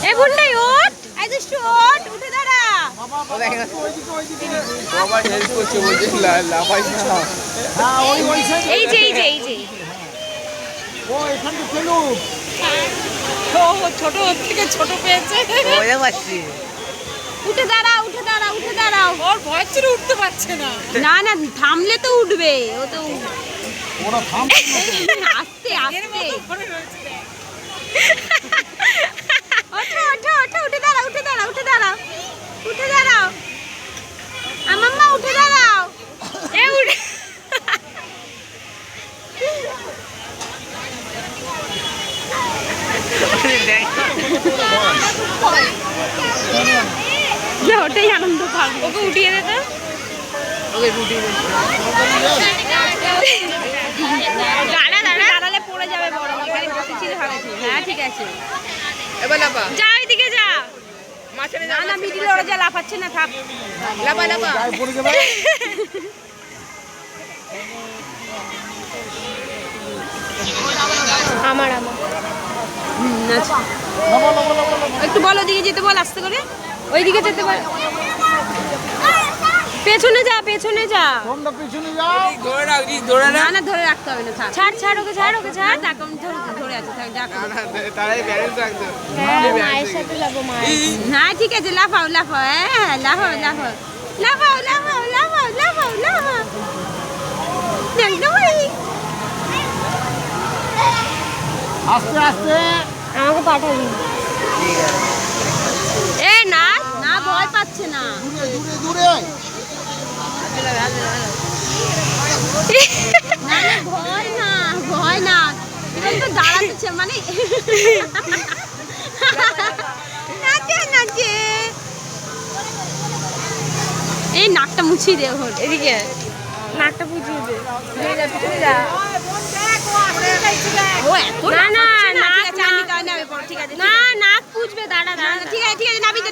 এ বুন্ডাই ওঠ, এই দুষ্টু ওঠ, উঠে দাঁড়া। বাবা হেল্প করছে বলছে লাফাইস না। এই যে এই যে এই যে ও এখান থেকে চলো। ও ছোট ওর থেকে ছোট পেয়েছে। ওরে বাচ্চি উঠে দাঁড়াও, উঠে দাঁড়াও, উঠে দাঁড়াও। ওর ভয় ছিল উঠতে পারছে না। না না থামলে তো উঠবে, ও তো ওরা থাম। আস্তে আস্তে। ওঠো ওঠো ওঠো, উঠে দাঁড়াও, উঠে দাঁড়াও, উঠে দাঁড়াও, উঠে দাঁড়াও। আমাম্মা উঠে দাঁড়াও। এ উঠে না, ওটাই আনন্দ পাবো। ওকে উঠিয়ে দে তো। ওকে রুটি দাঁড়া দাঁড়া, দাঁড়ালে পড়ে যাবে বড়। এখানে বসেছিল ভাবেছি। হ্যাঁ ঠিক আছে, এবার লাফা যা ওইদিকে যা। মাঝখানে না না মিডিলে ওরা যা লাফাচ্ছে না, থাক। লাফা লাফা গায়ে পড়ে যাবে। আমার আমার লাফা, লাফা, লাফা, লাফা। একটু বল ওদিকে যেতে বল, আস্তে করে ওইদিকে যেতে বল। পেছনে যা, পেছনে যা। তোমরা পিছনে যাও। ধরে রাখ ধরে না রাখ না ধরে রাখতে হবে না, থাক। ছাড় ছাড় ওকে, ছাড় ওকে, ছাড়। দেখ আমি ধরে আছে, থাক যা। তারাই ব্যালেন্স রাখতো হ্যাঁ মায়ের সাথে যাবো, মায়ের। হ্যাঁ ঠিক আছে, লাফাও লাফাও, হ্যাঁ লাফাও লাফাও লাফাও লাফাও লাফাও লাফাও লাফাও। একদম আস্তে আস্তে। আমাকে পাঠাবি। ঠিক আছে এ না না, ভয় পাচ্ছে না। দূরে দূরে দূরে। না না ভয় না, ভয় না। এবার তো দাঁড়াতেছে মানে নাচে নাচে। এই নাকটা মুছিয়ে দে ওর, এদিকে নাকটা মুছিয়ে দে। ও এত না না, ঠিক আছে আমি তাহলে ঠিক আছে, না নাক পুছবে। দাঁড়া দাঁড়া, ঠিক আছে ঠিক আছে, নাবি দে।